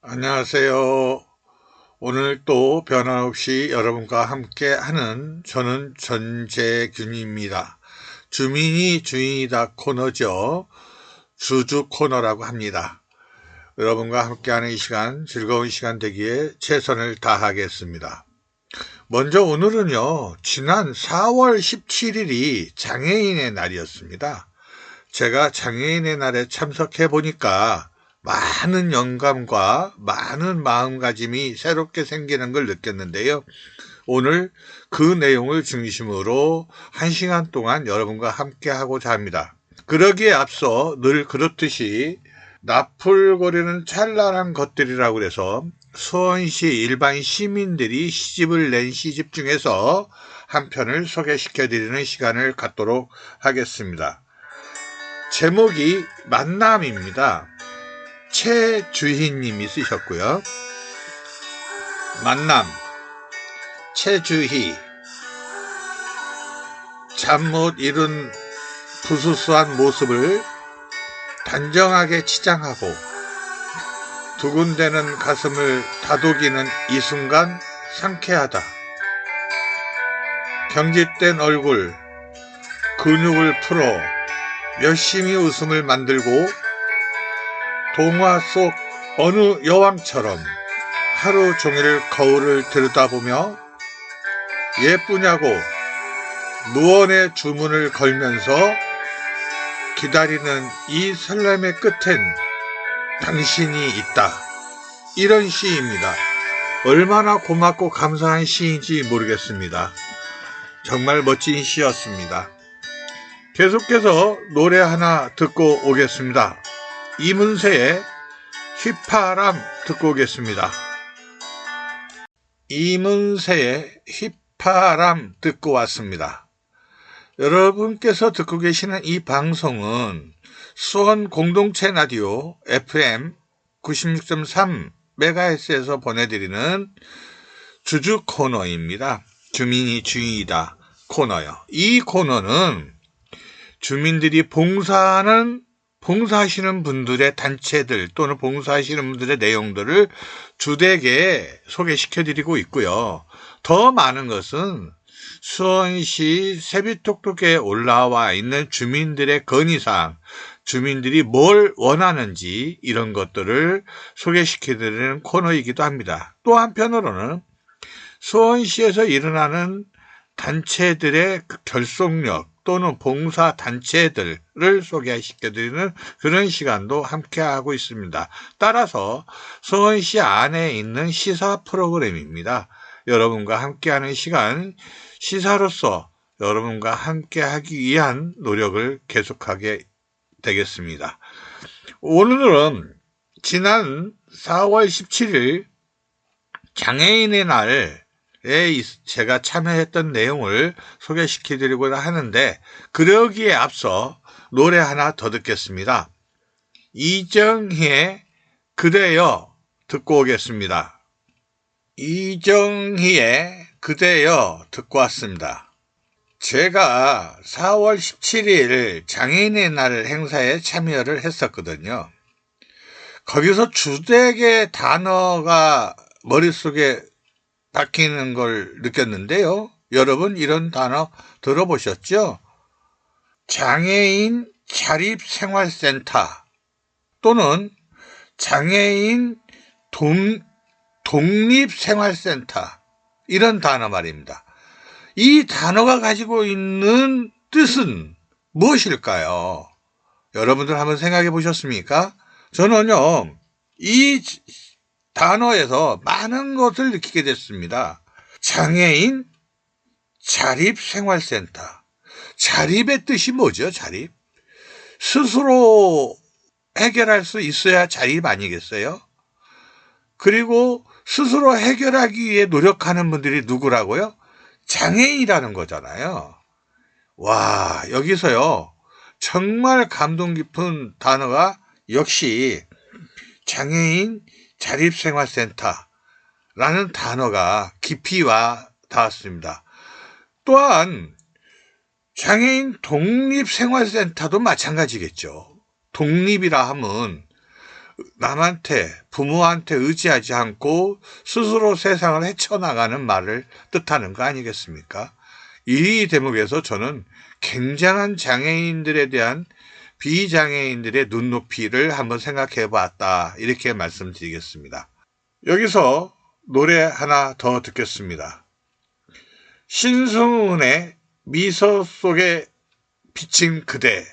안녕하세요. 오늘 또 변함없이 여러분과 함께 하는 저는 전재균입니다. 주민이 주인이다 코너죠. 주주 코너라고 합니다. 여러분과 함께하는 이 시간, 즐거운 시간 되기에 최선을 다하겠습니다. 먼저 오늘은요, 지난 4월 17일이 장애인의 날이었습니다. 제가 장애인의 날에 참석해 보니까 많은 영감과 많은 마음가짐이 새롭게 생기는 걸 느꼈는데요. 오늘 그 내용을 중심으로 1시간 동안 여러분과 함께 하고자 합니다. 그러기에 앞서 늘 그렇듯이 나풀거리는 찬란한 것들이라고 해서 수원시 일반 시민들이 시집을 낸 시집 중에서 한 편을 소개시켜드리는 시간을 갖도록 하겠습니다. 제목이 만남입니다. 최주희님이 쓰셨고요. 만남, 최주희. 잠 못 이룬 부수수한 모습을 단정하게 치장하고 두근대는 가슴을 다독이는 이 순간 상쾌하다. 경직된 얼굴, 근육을 풀어 열심히 웃음을 만들고 동화 속 어느 여왕처럼 하루 종일 거울을 들여다보며 예쁘냐고 무언의 주문을 걸면서 기다리는 이 설렘의 끝엔 당신이 있다. 이런 시입니다. 얼마나 고맙고 감사한 시인지 모르겠습니다. 정말 멋진 시였습니다. 계속해서 노래 하나 듣고 오겠습니다. 이문세의 휘파람 듣고 오겠습니다. 이문세의 휘파람 듣고 왔습니다. 여러분께서 듣고 계시는 이 방송은 수원 공동체 라디오 FM 96.3MHz에서 보내드리는 주주 코너입니다. 주민이 주인이다 코너요. 이 코너는 주민들이 봉사하시는 분들의 단체들 또는 봉사하시는 분들의 내용들을 주되게 소개시켜드리고 있고요. 더 많은 것은 수원시 세비톡톡에 올라와 있는 주민들의 건의사항, 주민들이 뭘 원하는지 이런 것들을 소개시켜드리는 코너이기도 합니다. 또 한편으로는 수원시에서 일어나는 단체들의 결속력 또는 봉사단체들을 소개시켜드리는 그런 시간도 함께하고 있습니다. 따라서 수원시 안에 있는 시사 프로그램입니다. 여러분과 함께하는 시간, 시사로서 여러분과 함께하기 위한 노력을 계속하게 되겠습니다. 오늘은 지난 4월 17일 장애인의 날에 제가 참여했던 내용을 소개시켜드리고자 하는데, 그러기에 앞서 노래 하나 더 듣겠습니다. 이정희의 그대여 듣고 오겠습니다. 이정희의 그대여 듣고 왔습니다. 제가 4월 17일 장애인의 날 행사에 참여를 했었거든요. 거기서 주되게 단어가 머릿속에 박히는 걸 느꼈는데요. 여러분 이런 단어 들어보셨죠? 장애인 자립생활센터 또는 장애인 독립생활센터, 이런 단어 말입니다. 이 단어가 가지고 있는 뜻은 무엇일까요? 여러분들 한번 생각해 보셨습니까? 저는요, 이 단어에서 많은 것을 느끼게 됐습니다. 장애인 자립생활센터. 자립의 뜻이 뭐죠? 자립. 스스로 해결할 수 있어야 자립 아니겠어요? 그리고 스스로 해결하기 위해 노력하는 분들이 누구라고요? 장애인이라는 거잖아요. 와, 여기서요, 정말 감동 깊은 단어가 역시 장애인 자립생활센터라는 단어가 깊이 와 닿았습니다. 또한 장애인 독립생활센터도 마찬가지겠죠. 독립이라 하면 남한테, 부모한테 의지하지 않고 스스로 세상을 헤쳐나가는 말을 뜻하는 거 아니겠습니까? 이 대목에서 저는 굉장한 장애인들에 대한 비장애인들의 눈높이를 한번 생각해 봤다, 이렇게 말씀드리겠습니다. 여기서 노래 하나 더 듣겠습니다. 신승훈의 미소 속에 비친 그대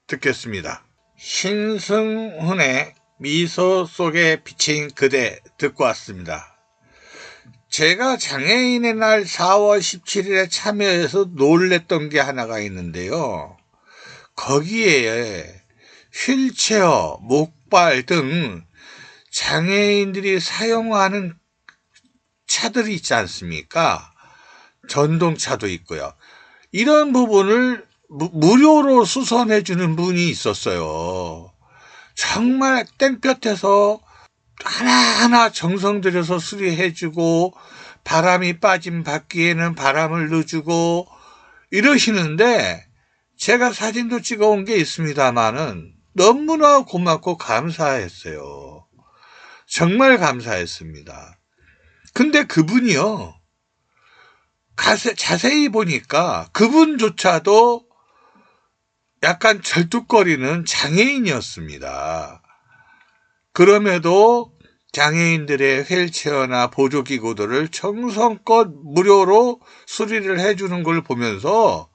듣겠습니다. 신승훈의 미소 속에 비친 그대 듣고 왔습니다. 제가 장애인의 날 4월 17일에 참여해서 놀랬던 게 하나가 있는데요. 거기에 휠체어, 목발 등 장애인들이 사용하는 차들이 있지 않습니까? 전동차도 있고요. 이런 부분을 무료로 수선해 주는 분이 있었어요. 정말 땡볕에서 하나하나 정성 들여서 수리해 주고, 바람이 빠진 바퀴에는 바람을 넣어주고 이러시는데, 제가 사진도 찍어온 게 있습니다만은 너무나 고맙고 감사했어요. 정말 감사했습니다. 근데 그분이요, 자세히 보니까 그분조차도 약간 절뚝거리는 장애인이었습니다. 그럼에도 장애인들의 휠체어나 보조기구들을 정성껏 무료로 수리를 해주는 걸 보면서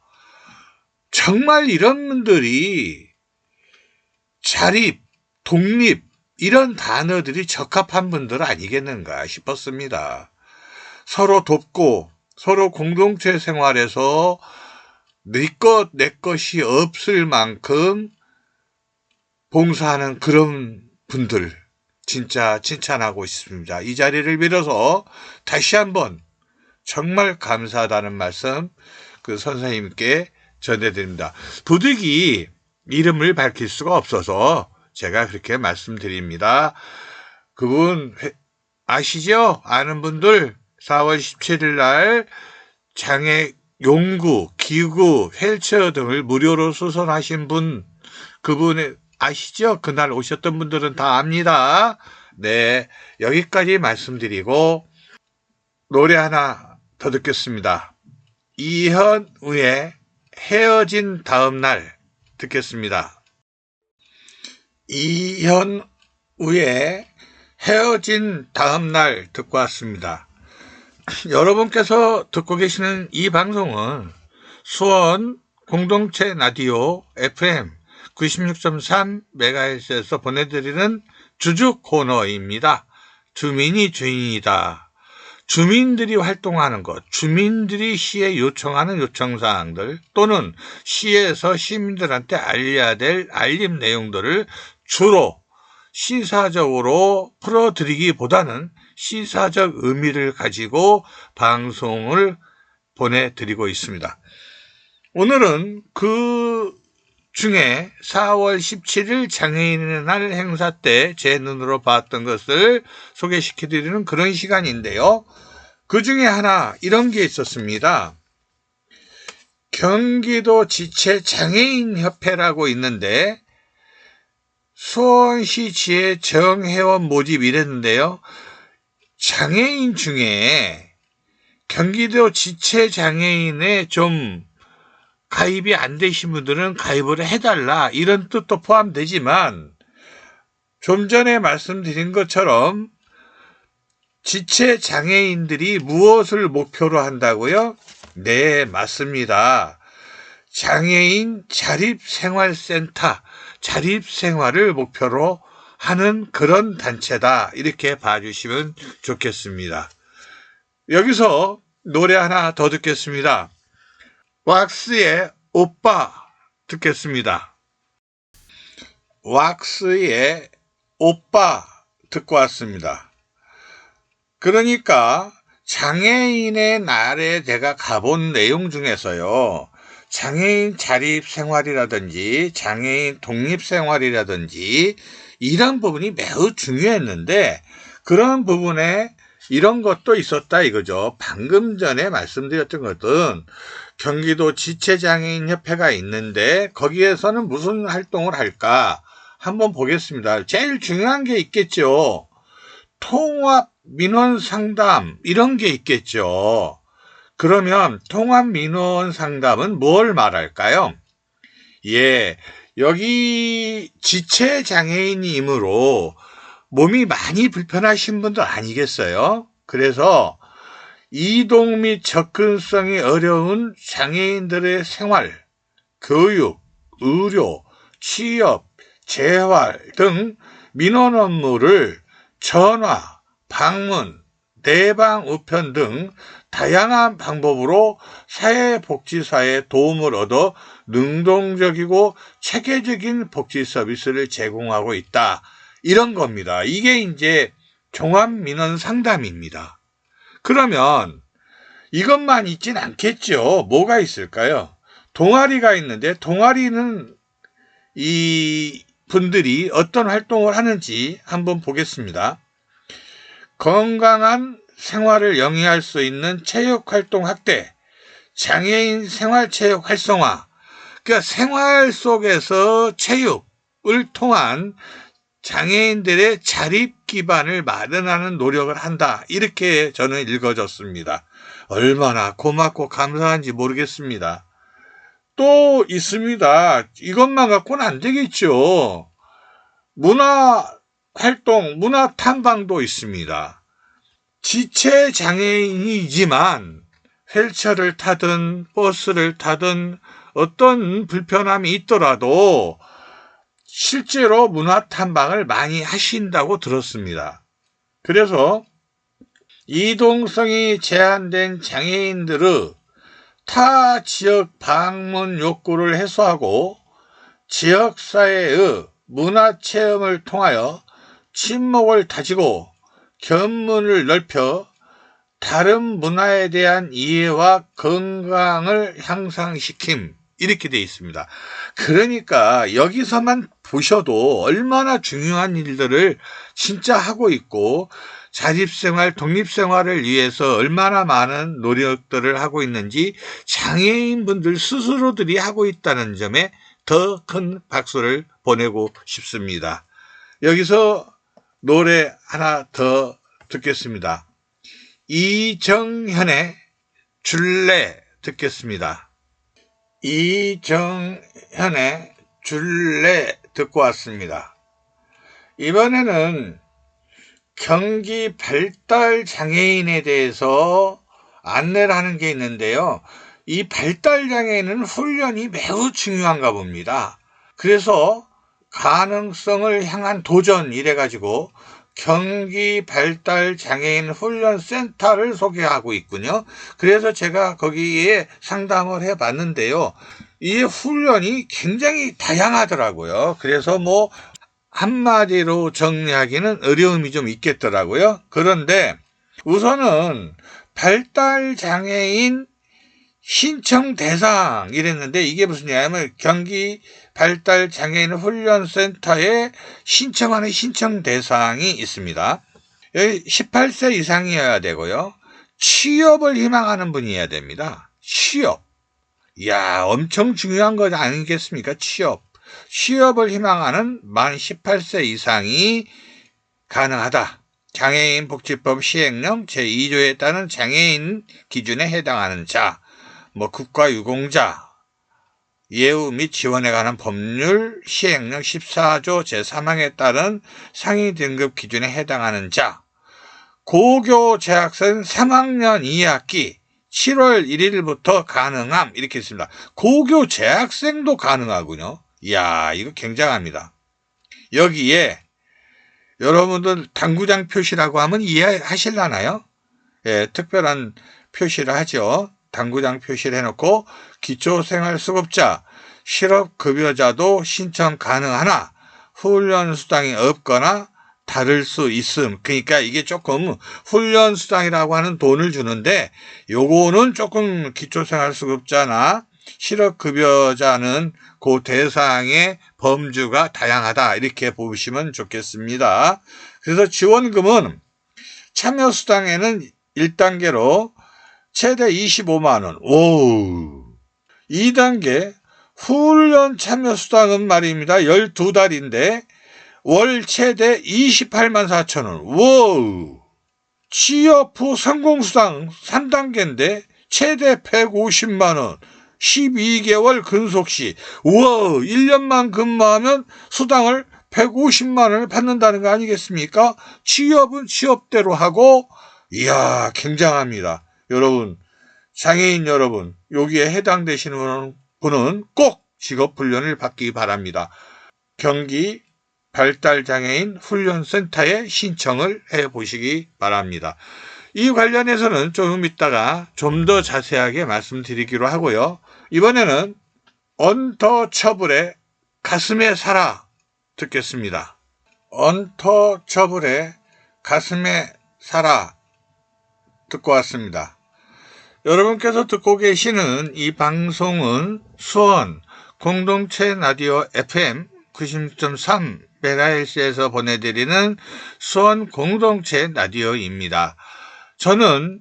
정말 이런 분들이 자립, 독립 이런 단어들이 적합한 분들 아니겠는가 싶었습니다. 서로 돕고 서로 공동체 생활에서 네 것, 내 것이 없을 만큼 봉사하는 그런 분들 진짜 칭찬하고 싶습니다. 이 자리를 빌어서 다시 한번 정말 감사하다는 말씀 그 선생님께 전해드립니다. 부득이 이름을 밝힐 수가 없어서 제가 그렇게 말씀드립니다. 그분 아시죠? 아는 분들 4월 17일 날 장애 용구, 기구, 휠체어 등을 무료로 수선하신 분, 그분 아시죠? 그날 오셨던 분들은 다 압니다. 네, 여기까지 말씀드리고 노래 하나 더 듣겠습니다. 이현우의 헤어진 다음 날 듣겠습니다. 이현우의 헤어진 다음 날 듣고 왔습니다. 여러분께서 듣고 계시는 이 방송은 수원 공동체 라디오 FM 96.3MHz에서 보내드리는 주주 코너입니다. 주민이 주인이다. 주민들이 활동하는 것, 주민들이 시에 요청하는 요청사항들 또는 시에서 시민들한테 알려야 될 알림 내용들을 주로 시사적으로 풀어드리기보다는 시사적 의미를 가지고 방송을 보내드리고 있습니다. 오늘은 그 중에 4월 17일 장애인의 날 행사 때 제 눈으로 봤던 것을 소개시켜드리는 그런 시간인데요. 그 중에 하나 이런 게 있었습니다. 경기도 지체장애인협회라고 있는데 수원시 지회 정회원 모집 이랬는데요. 장애인 중에 경기도 지체장애인에 좀 가입이 안 되신 분들은 가입을 해달라 이런 뜻도 포함되지만 좀 전에 말씀드린 것처럼 지체장애인들이 무엇을 목표로 한다고요? 네, 맞습니다. 장애인 자립생활센터, 자립생활을 목표로 하는 그런 단체다. 이렇게 봐주시면 좋겠습니다. 여기서 노래 하나 더 듣겠습니다. 왁스의 오빠 듣겠습니다. 왁스의 오빠 듣고 왔습니다. 그러니까 장애인의 날에 제가 가본 내용 중에서요. 장애인 자립생활이라든지 장애인 독립생활이라든지 이런 부분이 매우 중요했는데 그런 부분에 이런 것도 있었다 이거죠. 방금 전에 말씀드렸던 것은 경기도 지체장애인협회가 있는데 거기에서는 무슨 활동을 할까 한번 보겠습니다. 제일 중요한 게 있겠죠. 통합 민원 상담 이런 게 있겠죠. 그러면 통합 민원 상담은 뭘 말할까요? 예, 여기 지체 장애인이므로 몸이 많이 불편하신 분들 아니겠어요? 그래서 이동 및 접근성이 어려운 장애인들의 생활, 교육, 의료, 취업, 재활 등 민원 업무를 전화, 방문, 내방 우편 등 다양한 방법으로 사회복지사의 도움을 얻어 능동적이고 체계적인 복지 서비스를 제공하고 있다. 이런 겁니다. 이게 이제 종합민원 상담입니다. 그러면 이것만 있진 않겠죠. 뭐가 있을까요? 동아리가 있는데 동아리는 이 분들이 어떤 활동을 하는지 한번 보겠습니다. 건강한 생활을 영위할 수 있는 체육활동 확대, 장애인 생활체육 활성화, 그러니까 생활 속에서 체육을 통한 장애인들의 자립 기반을 마련하는 노력을 한다. 이렇게 저는 읽어졌습니다. 얼마나 고맙고 감사한지 모르겠습니다. 또 있습니다. 이것만 갖고는 안 되겠죠. 문화활동, 문화탐방도 있습니다. 지체 장애인이지만 휠체어를 타든 버스를 타든 어떤 불편함이 있더라도 실제로 문화탐방을 많이 하신다고 들었습니다. 그래서 이동성이 제한된 장애인들의 타 지역 방문 욕구를 해소하고 지역사회의 문화체험을 통하여 친목을 다지고 견문을 넓혀 다른 문화에 대한 이해와 건강을 향상시킴 이렇게 되어 있습니다. 그러니까 여기서만 보셔도 얼마나 중요한 일들을 진짜 하고 있고 자립생활, 독립생활을 위해서 얼마나 많은 노력들을 하고 있는지 장애인분들 스스로들이 하고 있다는 점에 더 큰 박수를 보내고 싶습니다. 여기서 노래 하나 더 듣겠습니다. 이정현의 줄래 듣겠습니다. 이정현의 줄래 듣고 왔습니다. 이번에는 경기 발달 장애인에 대해서 안내를 하는 게 있는데요. 이 발달 장애인은 훈련이 매우 중요한가 봅니다. 그래서 가능성을 향한 도전 이래가지고 경기 발달 장애인 훈련센터를 소개하고 있군요. 그래서 제가 거기에 상담을 해봤는데요. 이 훈련이 굉장히 다양하더라고요. 그래서 뭐 한마디로 정리하기는 어려움이 좀 있겠더라고요. 그런데 우선은 발달 장애인 신청 대상 이랬는데 이게 무슨 얘기냐면 경기 발달 장애인 훈련센터에 신청하는 신청 대상이 있습니다. 여기 18세 이상이어야 되고요. 취업을 희망하는 분이어야 됩니다. 취업. 이야, 엄청 중요한 거 아니겠습니까? 취업을 희망하는 만 18세 이상이 가능하다. 장애인 복지법 시행령 제2조에 따른 장애인 기준에 해당하는 자, 국가유공자, 예우 및 지원에 관한 법률 시행령 14조 제3항에 따른 상위 등급 기준에 해당하는 자, 고교 재학생 3학년 2학기 7월 1일부터 가능함 이렇게 있습니다. 고교 재학생도 가능하군요. 이야, 이거 굉장합니다. 여기에 여러분들 당구장 표시라고 하면 이해하실라나요? 예, 특별한 표시를 하죠. 당구장 표시를 해놓고 기초생활수급자, 실업급여자도 신청 가능하나 훈련수당이 없거나 다를 수 있음. 그러니까 이게 조금 훈련수당이라고 하는 돈을 주는데 요거는 조금 기초생활수급자나 실업급여자는 그 대상의 범주가 다양하다 이렇게 보시면 좋겠습니다. 그래서 지원금은 참여수당에는 1단계로 최대 25만원, 2단계 훈련 참여수당은 말입니다. 12달인데 월 최대 28만 4천 원. 와우. 취업 후 성공수당 3단계인데 최대 150만 원. 12개월 근속시. 우와, 1년만 근무하면 수당을 150만 원을 받는다는 거 아니겠습니까? 취업은 취업대로 하고, 이야, 굉장합니다. 여러분, 장애인 여러분, 여기에 해당되시는 분은 꼭 직업훈련을 받기 바랍니다. 경기 발달장애인 훈련센터에 신청을 해보시기 바랍니다. 이 관련해서는 조금 이따가 좀 더 자세하게 말씀드리기로 하고요. 이번에는 언터처블의 가슴에 살아 듣겠습니다. 언터처블의 가슴에 살아 듣고 왔습니다. 여러분께서 듣고 계시는 이 방송은 수원 공동체 라디오 FM 90.3MHz에서 보내드리는 수원 공동체 라디오입니다. 저는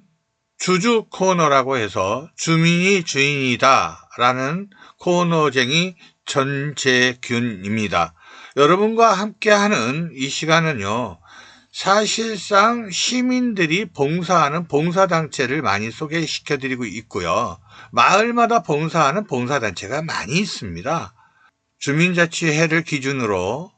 주주 코너라고 해서 주민이 주인이다 라는 코너쟁이 전재균입니다. 여러분과 함께하는 이 시간은요, 사실상 시민들이 봉사하는 봉사단체를 많이 소개시켜드리고 있고요. 마을마다 봉사하는 봉사단체가 많이 있습니다. 주민자치회를 기준으로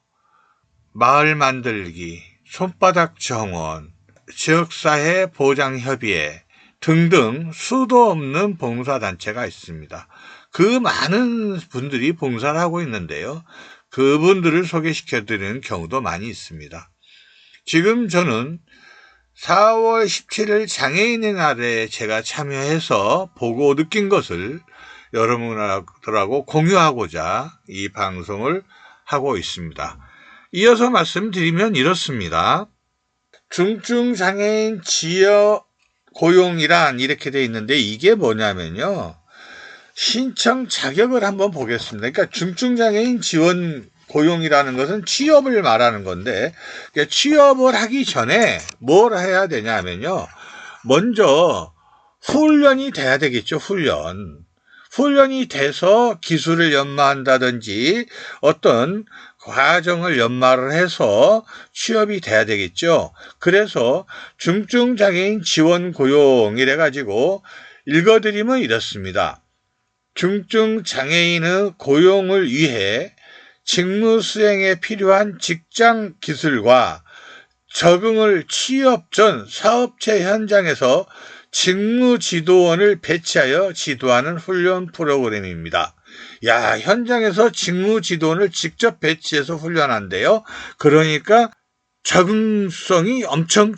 마을 만들기, 손바닥 정원, 지역사회 보장협의회 등등 수도 없는 봉사단체가 있습니다. 그 많은 분들이 봉사를 하고 있는데요. 그분들을 소개시켜드리는 경우도 많이 있습니다. 지금 저는 4월 17일 장애인의 날에 제가 참여해서 보고 느낀 것을 여러분들하고 공유하고자 이 방송을 하고 있습니다. 이어서 말씀드리면 이렇습니다. 중증장애인 지역 고용이란 이렇게 되어 있는데 이게 뭐냐면요. 신청 자격을 한번 보겠습니다. 그러니까 중증장애인 지원 고용이라는 것은 취업을 말하는 건데, 취업을 하기 전에 뭘 해야 되냐면요. 먼저 훈련이 돼야 되겠죠. 훈련이 돼서 기술을 연마한다든지 어떤 과정을 연마를 해서 취업이 돼야 되겠죠. 그래서 중증장애인 지원 고용이래 가지고 읽어드리면 이렇습니다. 중증장애인의 고용을 위해 직무 수행에 필요한 직장 기술과 적응을 취업 전 사업체 현장에서 직무 지도원을 배치하여 지도하는 훈련 프로그램입니다. 야, 현장에서 직무 지도원을 직접 배치해서 훈련한대요. 그러니까 적응성이 엄청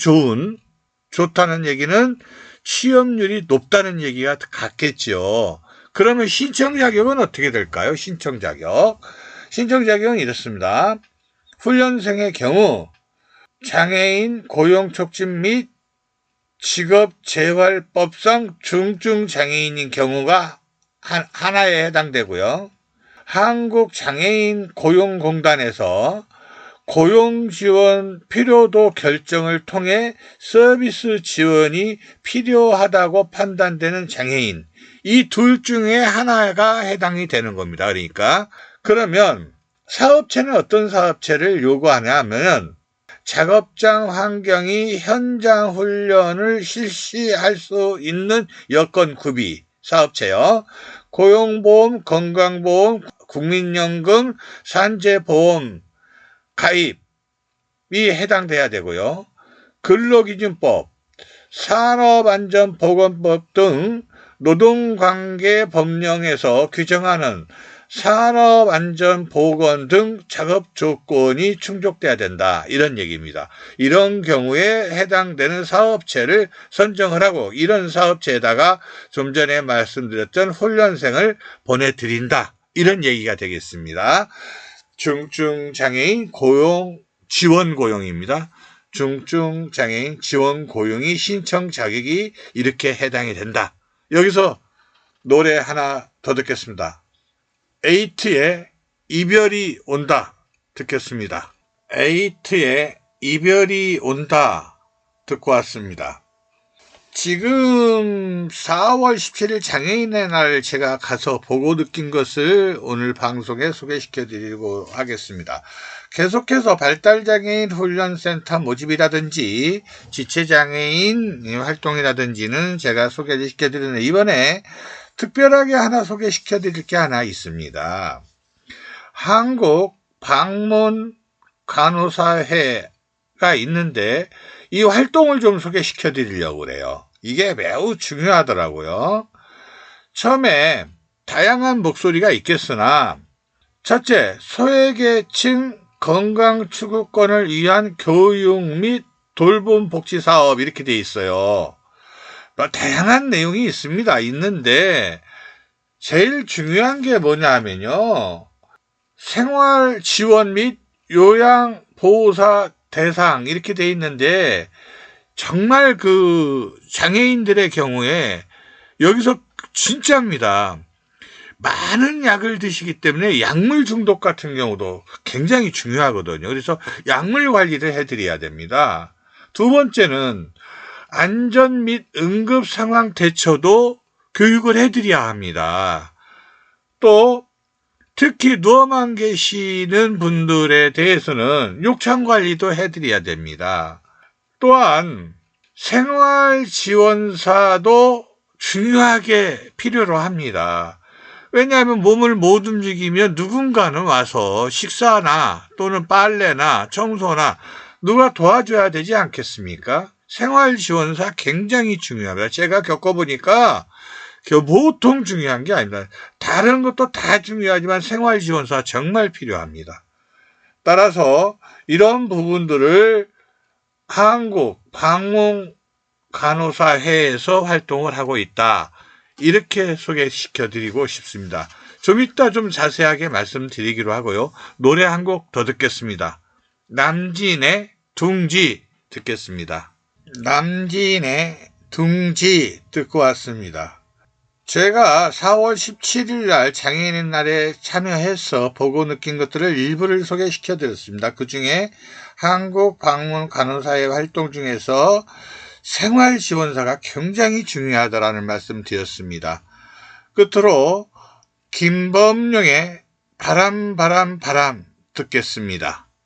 좋다는 얘기는 취업률이 높다는 얘기가 같겠죠. 그러면 신청 자격은 어떻게 될까요? 신청 자격은 이렇습니다. 훈련생의 경우 장애인 고용 촉진 및 직업재활법상 중증장애인인 경우가 하나에 해당되고요. 한국장애인 고용공단에서 고용지원 필요도 결정을 통해 서비스 지원이 필요하다고 판단되는 장애인, 이 둘 중에 하나가 해당이 되는 겁니다. 그러면 사업체는 어떤 사업체를 요구하냐 하면 작업장 환경이 현장 훈련을 실시할 수 있는 여건 구비 사업체요. 고용보험, 건강보험, 국민연금, 산재보험 가입이 해당돼야 되고요. 근로기준법, 산업안전보건법 등 노동관계법령에서 규정하는 산업안전보건 등 작업 조건이 충족돼야 된다. 이런 얘기입니다. 이런 경우에 해당되는 사업체를 선정을 하고 이런 사업체에다가 좀 전에 말씀드렸던 훈련생을 보내드린다. 이런 얘기가 되겠습니다. 중증장애인 지원 고용입니다. 중증장애인 지원 고용이 신청 자격이 이렇게 해당이 된다. 여기서 노래 하나 더 듣겠습니다. 에이트의 이별이 온다 듣겠습니다. 에이트의 이별이 온다 듣고 왔습니다. 지금 4월 17일 장애인의 날 제가 가서 보고 느낀 것을 오늘 방송에 소개시켜 드리고 하겠습니다. 계속해서 발달장애인 훈련센터 모집이라든지 지체장애인 활동이라든지는 제가 소개시켜드리는 이번에 특별하게 하나 소개시켜드릴 게 하나 있습니다. 한국 방문 간호사회가 있는데 이 활동을 좀 소개시켜 드리려고 그래요. 이게 매우 중요하더라고요. 처음에 다양한 목소리가 있겠으나 첫째, 소외계층 건강 추구권을 위한 교육 및 돌봄 복지 사업 이렇게 돼 있어요. 다양한 내용이 있는데 제일 중요한 게 뭐냐면요. 생활 지원 및 요양 보호사 대상 이렇게 돼 있는데 정말 그 장애인들의 경우에 여기서 진짜입니다. 많은 약을 드시기 때문에 약물 중독 같은 경우도 굉장히 중요하거든요. 그래서 약물 관리를 해드려야 됩니다. 두 번째는 안전 및 응급 상황 대처도 교육을 해드려야 합니다. 또 특히 누워만 계시는 분들에 대해서는 욕창 관리도 해드려야 됩니다. 또한 생활지원사도 중요하게 필요로 합니다. 왜냐하면 몸을 못 움직이면 누군가는 와서 식사나 또는 빨래나 청소나 누가 도와줘야 되지 않겠습니까? 생활지원사 굉장히 중요합니다. 제가 겪어보니까 보통 중요한 게 아닙니다. 다른 것도 다 중요하지만 생활지원사 정말 필요합니다. 따라서 이런 부분들을 한국 방문 간호사회에서 활동을 하고 있다. 이렇게 소개시켜드리고 싶습니다. 좀 이따 좀 자세하게 말씀드리기로 하고요. 노래 한 곡 더 듣겠습니다. 남진의 둥지 듣겠습니다. 남진의 둥지 듣고 왔습니다. 제가 4월 17일 날 장애인의 날에 참여해서 보고 느낀 것들을 일부를 소개시켜 드렸습니다. 그 중에 한국 방문 간호사회 활동 중에서 생활지원사가 굉장히 중요하다라는 말씀 드렸습니다. 끝으로 김범용의 바람 듣겠습니다.